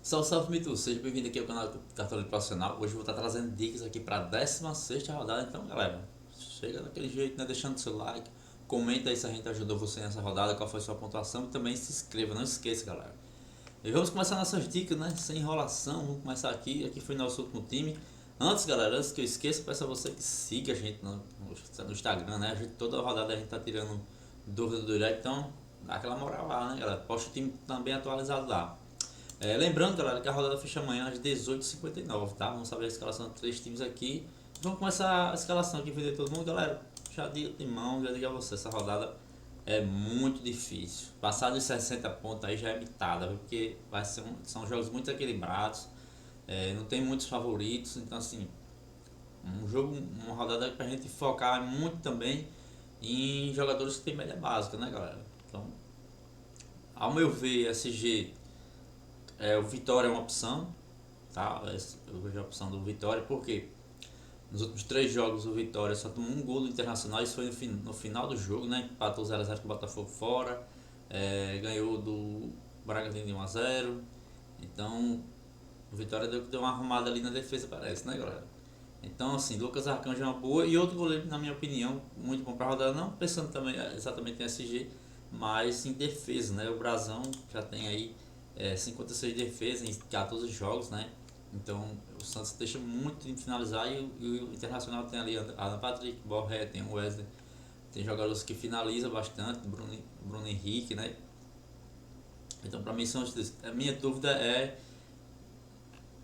Salve, salve, Mitu! Seja bem-vindo aqui ao canal do Cartoleiro Profissional. Hoje eu vou estar trazendo dicas aqui para a 16ª rodada. Então, galera, chega daquele jeito, né? Deixando seu like, comenta aí se a gente ajudou você nessa rodada, qual foi a sua pontuação e também se inscreva, não esqueça, galera. E vamos começar nossas dicas, né? Sem enrolação, vamos começar aqui. Aqui foi nosso último time. Antes, galera, antes que eu esqueça, peço a você que siga a gente no Instagram, né? Toda rodada a gente tá tirando dúvida do direct, então dá aquela moral lá, né, galera? Posta o time também atualizado lá. Lembrando, galera, que a rodada fecha amanhã às 18h59, tá? Vamos saber a escalação de três times aqui. Vamos começar a escalação aqui, vender todo mundo, galera. Já digo de mão, já digo a você, essa rodada é muito difícil. Passar dos 60 pontos aí já é mitada, porque são jogos muito equilibrados, não tem muitos favoritos, então assim, uma rodada pra gente focar muito também em jogadores que tem média básica, né, galera? Então, ao meu ver, SG, o Vitória é uma opção, tá? Eu vejo a opção do Vitória, porque nos últimos três jogos o Vitória só tomou um gol do Internacional, isso foi no final do jogo, né? Empatou 0x0 com o Botafogo fora, ganhou do Bragantino de 1x0. Então o Vitória deu uma arrumada ali na defesa, parece, né, galera? Então, assim, Lucas Arcanjo é uma boa. E outro goleiro, na minha opinião, muito bom para rodada, não pensando também exatamente em SG, mas em defesa, né? O Brasão já tem aí 56 defesas em 14 jogos, né? Então, o Santos deixa muito de finalizar e o Internacional tem ali Alan Patrick, Borré, tem o Wesley, tem jogadores que finalizam bastante, Bruno Henrique, né? Então, para mim, a minha dúvida é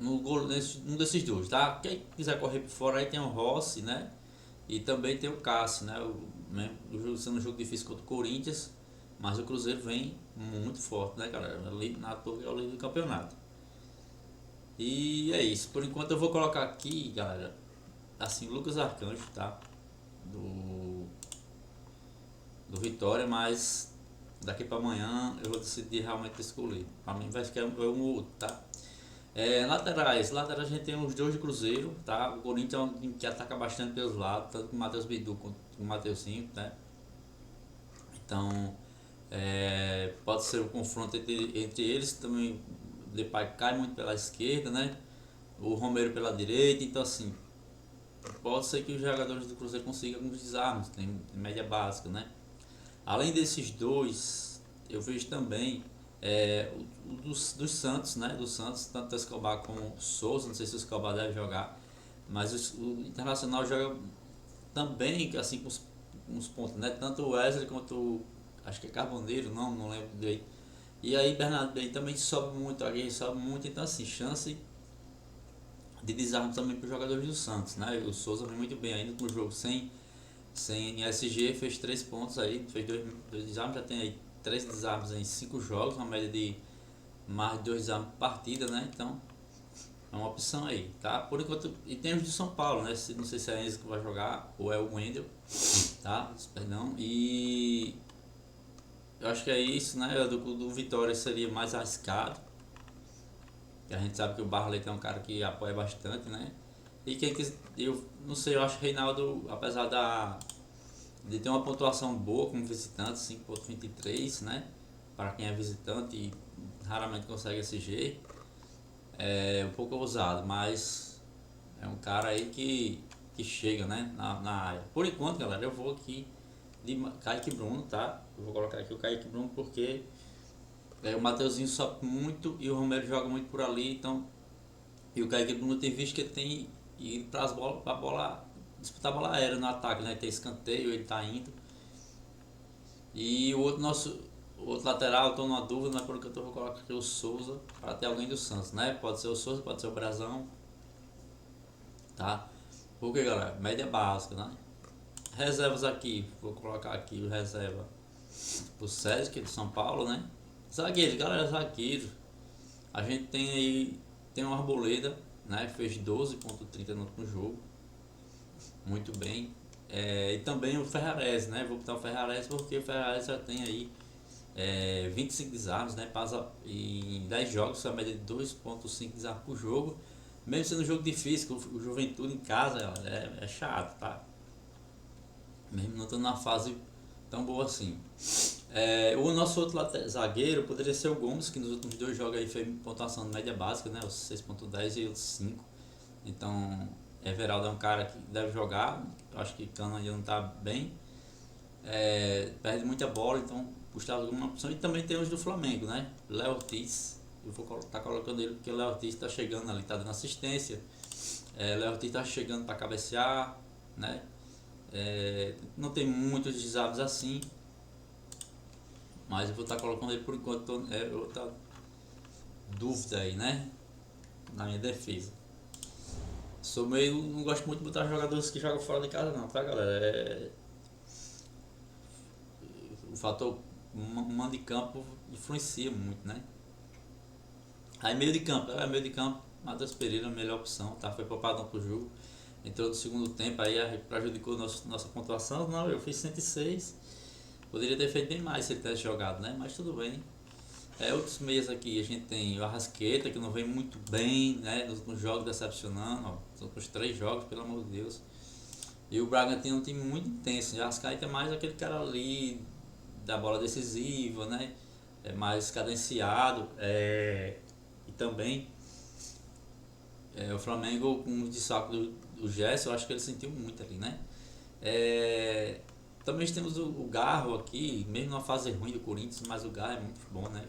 no gol, um desses dois, tá? Quem quiser correr por fora aí tem o Rossi, né? E também tem o Cássio, né? O jogo sendo um jogo difícil contra o Corinthians, mas o Cruzeiro vem muito forte, né, galera? Ali na torre é o líder do campeonato. E é isso. Por enquanto eu vou colocar aqui, galera, assim, Lucas Arcanjo, tá? Do, do Vitória, mas daqui para amanhã eu vou decidir realmente escolher. Para mim vai ficar um ou outro, tá? Laterais a gente tem os dois de Cruzeiro, tá? O Corinthians é um time que ataca bastante pelos lados, tanto com o Matheus Bidu quanto com o Mateuzinho, né? Então, pode ser um confronto entre eles, também o Depay cai muito pela esquerda, né? O Romero pela direita, então assim, pode ser que os jogadores do Cruzeiro consigam alguns desarmes, tem média básica, né? Além desses dois, eu vejo também o dos Santos, né? Do Santos, tanto o Escobar como o Souza, não sei se o Escobar deve jogar, mas o Internacional joga também assim com os pontos, né? Tanto o Wesley quanto acho que é Carboneiro, não lembro direito. E aí Bernardo Bem também sobe muito, alguém sobe muito, então assim, chance de desarme também para os jogadores do Santos, né? O Souza vem muito bem ainda no jogo sem SG, fez 3 pontos aí, fez dois desarmes, já tem aí 3 desarmes em 5 jogos, uma média de mais de 2 desarmes por partida, né? Então é uma opção aí, tá? Por enquanto, e tem os de São Paulo, né? Não sei se é Enzo que vai jogar ou é o Wendel, tá? Perdão. E eu acho que é isso, né? Do Vitória seria mais arriscado. Que a gente sabe que o Barleta é um cara que apoia bastante, né? E quem quis, eu não sei, eu acho que o Reinaldo, apesar de ter uma pontuação boa como visitante, 5,23, né? Para quem é visitante e raramente consegue SG, é um pouco ousado, mas é um cara aí que chega, né? Na área. Por enquanto, galera, eu vou aqui de Kaique Bruno, tá? Eu vou colocar aqui o Kaique Bruno porque o Mateuzinho sobe muito e o Romero joga muito por ali, então. E o Kaique Bruno tem visto que ele tem ido para as bolas, para bola, disputar a bola aérea no ataque, né? Tem escanteio, ele tá indo. E o outro lateral, eu tô numa dúvida, mas por enquanto eu vou colocar aqui o Souza para ter alguém do Santos, né? Pode ser o Souza, pode ser o Brasão, tá? Porque, galera, média básica, né? Reservas aqui, vou colocar aqui o reserva pro Sérgio, que é de São Paulo, né? Zagueiro, galera, zagueiro. A gente tem aí, tem o Arboleda, né? Fez 12,30 no último jogo, muito bem. E também o Ferrares, né? Vou botar o Ferrares porque o Ferrares já tem aí 25 desarmes, né? Passa em 10 jogos, a média de 2,5 desarmes por jogo. Mesmo sendo um jogo difícil, o Juventude em casa é chato, tá? Mesmo não estando numa fase tão boa assim. O nosso outro zagueiro poderia ser o Gomes, que nos últimos dois jogos aí fez pontuação de média básica, né? Os 6,10 e os 5. Então, Everaldo é um cara que deve jogar. Eu acho que Cano ainda não está bem. Perde muita bola, então Gustavo alguma opção. E também tem os do Flamengo, né? Léo Ortiz. Eu vou estar colocando ele porque o Léo Ortiz está chegando ali, está dando assistência. Léo Ortiz está chegando para cabecear, né? Não tem muitos desabos assim. Mas eu vou estar colocando ele por enquanto. Outra dúvida aí, né? Na minha defesa. Não gosto muito de botar jogadores que jogam fora de casa não, tá galera? O fator mando de campo influencia muito, né? Aí meio de campo, Matheus Pereira, a melhor opção, tá? Foi poupado pro jogo. Entrou no segundo tempo, aí prejudicou nossa pontuação. Não, eu fiz 106. Poderia ter feito bem mais se ele tivesse jogado, né? Mas tudo bem. Outros meias aqui, a gente tem o Arrascaeta, que não vem muito bem, né? Nos últimos jogos, decepcionando, ó. Nos últimos 3 jogos, pelo amor de Deus. E o Bragantino é um time muito intenso. O Arrascaeta é mais aquele cara ali da bola decisiva, né? É mais cadenciado. E também o Flamengo com o destaque do Gerson, eu acho que ele sentiu muito ali, né? Também temos o Garro aqui, mesmo numa fase ruim do Corinthians, mas o Garro é muito bom, né?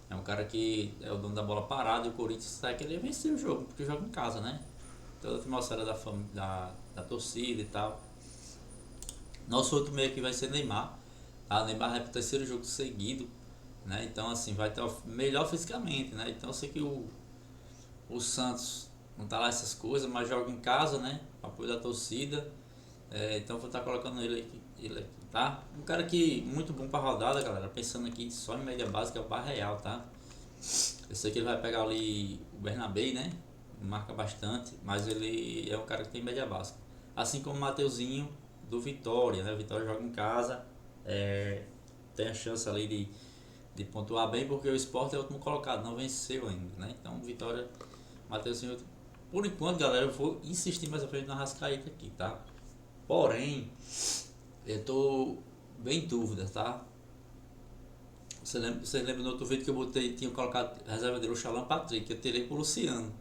É um cara que é o dono da bola parada e o Corinthians sai querer vencer o jogo, porque joga em casa, né? Toda a atmosfera da torcida e tal. Nosso outro meio aqui vai ser Neymar. Tá? Neymar é o terceiro jogo seguido, né? Então assim, vai estar melhor fisicamente, né? Então eu sei que o Santos não tá lá essas coisas, mas joga em casa, né? Apoio da torcida. Então vou estar colocando ele aqui, tá? Um cara que muito bom pra rodada, galera. Pensando aqui só em média básica é o Barreal, tá? Eu sei que ele vai pegar ali o Bernabé, né? Marca bastante, mas ele é um cara que tem média básica. Assim como o Mateuzinho do Vitória, né? O Vitória joga em casa, tem a chance ali de pontuar bem, porque o Sport é o último colocado, não venceu ainda, né? Então Vitória, Mateuzinho. Por enquanto, galera, eu vou insistir mais à frente na Arrascaeta aqui, tá? Porém, eu tô bem em dúvida, tá? Você lembra no outro vídeo que eu tinha colocado reserva de Luciano Patrick, que eu tirei pro Luciano.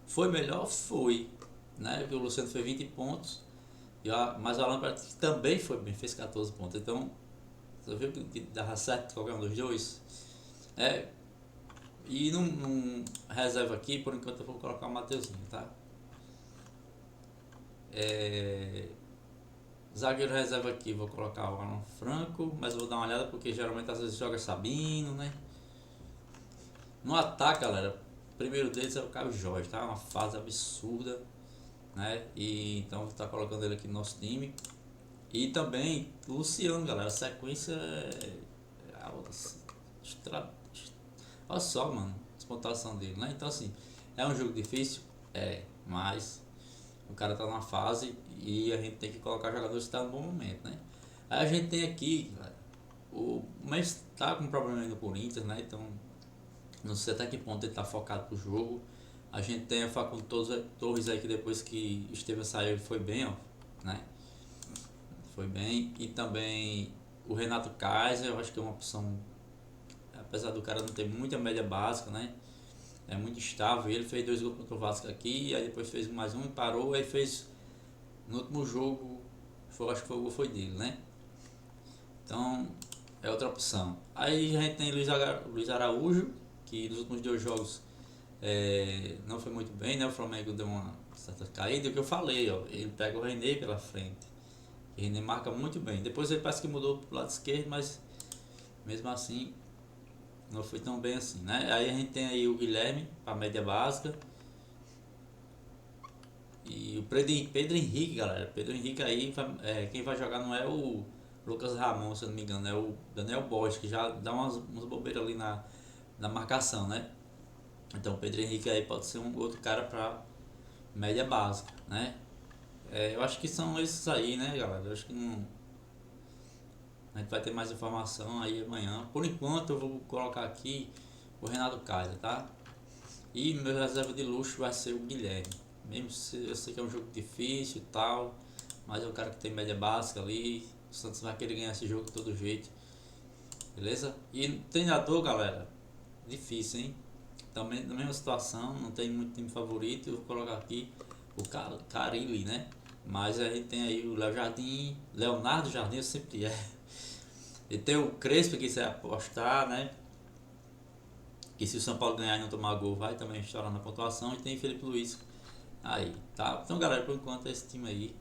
Foi melhor? Foi, né? Porque o Luciano fez 20 pontos, mas o Alan Patrick também foi bem, fez 14 pontos. Então, você viu que dava certo qualquer um dos dois? E num reserva aqui, por enquanto eu vou colocar o Mateuzinho, tá? Zagueiro reserva aqui, vou colocar o Alan Franco, mas vou dar uma olhada porque geralmente às vezes joga Sabino, né? No ataque, galera, o primeiro deles é o Caio Jorge, tá? Uma fase absurda, né? E então vou estar colocando ele aqui no nosso time. E também o Luciano, galera, a sequência olha só, mano, a pontuação dele, né? Então assim, é um jogo difícil, mas o cara tá numa fase e a gente tem que colocar jogadores que estão no bom momento, né? Aí a gente tem aqui, o Messi tá com problema aí no Corinthians, né? Então, não sei até que ponto ele tá focado pro jogo. A gente tem a Facundo Torres aí que depois que Estevam saiu foi bem, ó, né? Foi bem. E também o Renato Kaiser, eu acho que é uma opção, apesar do cara não ter muita média básica, né? É muito estável. Ele fez 2 gols contra o Vasco aqui, aí depois fez mais um e parou, aí fez no último jogo, acho que foi o gol foi dele, né? Então é outra opção. Aí a gente tem Luiz Araújo, que nos últimos 2 jogos não foi muito bem, né? O Flamengo deu uma certa caída, o que eu falei, ó, ele pega o René pela frente. O René marca muito bem. Depois ele parece que mudou pro lado esquerdo, mas mesmo assim não foi tão bem assim, né? Aí a gente tem aí o Guilherme para média básica. E o Pedro Henrique, galera. Pedro Henrique aí, quem vai jogar não é o Lucas Ramon, se eu não me engano, é o Daniel Borges, que já dá umas bobeiras ali na marcação, né? Então o Pedro Henrique aí pode ser um outro cara para média básica, né? Eu acho que são esses aí, né, galera? Eu acho que não. A gente vai ter mais informação aí amanhã. Por enquanto eu vou colocar aqui o Renato Kaiser, tá? E meu reserva de luxo vai ser o Guilherme. Mesmo se eu sei que é um jogo difícil e tal, mas é um cara que tem média básica ali. O Santos vai querer ganhar esse jogo de todo jeito. Beleza? E treinador, galera, difícil, hein? Também na mesma situação, não tem muito time favorito. Eu vou colocar aqui o Carille, né? Mas a gente tem aí o Léo Jardim, Leonardo Jardim, eu sempre é. E tem o Crespo que quiser apostar, né? Que se o São Paulo ganhar e não tomar gol, vai também estourar na pontuação. E tem Felipe Luiz aí, tá? Então, galera, por enquanto é esse time aí.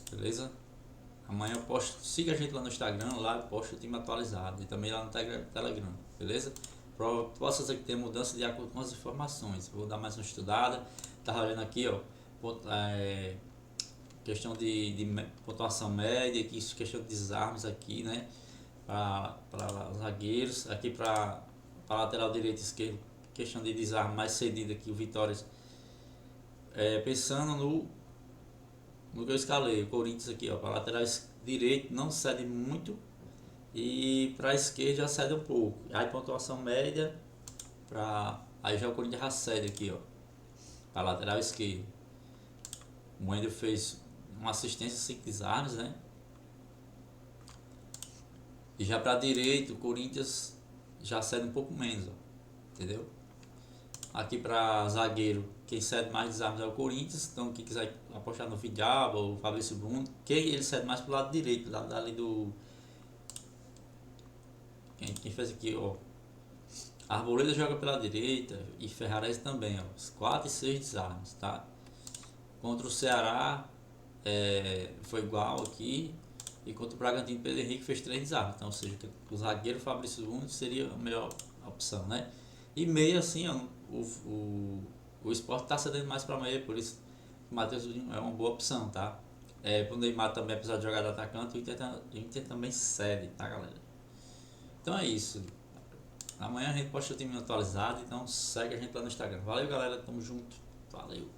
Beleza? Amanhã eu posto, siga a gente lá no Instagram, lá eu posto o time atualizado. E também lá no Telegram, beleza? Possa ser que tenha mudança de acordo com as informações. Vou dar mais uma estudada. Tava olhando aqui, ó. Questão de pontuação média, questão de desarmes aqui, né? Para zagueiros, aqui para lateral direito e esquerdo, questão de desarme mais cedido aqui, o Vitória. Pensando no que eu escalei, o Corinthians aqui, ó, para lateral direito não cede muito e para a esquerda já cede um pouco. Aí pontuação média, aí já o Corinthians já cede aqui, ó, para lateral esquerdo. O Wendel fez uma assistência 5 desarmes, né? E já para direito, o Corinthians já cede um pouco menos, ó, entendeu? Aqui para zagueiro, quem cede mais desarmes é o Corinthians. Então, quem quiser apostar no Vidal ou o Fabrício Bruno, quem ele cede mais pro lado direito, lado ali do. Quem fez aqui, ó. Arboleda joga pela direita e Ferrares também, ó. Os 4 e 6 desarmes, tá? Contra o Ceará foi igual aqui. E contra o Bragantino, Pedro Henrique fez 3 desarmes. Então, ou seja, o zagueiro Fabrício Bruno seria a melhor opção, né? E meia, assim, ó, o Sport está cedendo mais para meia, por isso o Matheus é uma boa opção, tá? Pro Neymar também, apesar de jogar de atacante, o Inter também cede, tá, galera? Então é isso. Amanhã a gente posta o time atualizado, então segue a gente lá no Instagram. Valeu, galera, tamo junto. Valeu.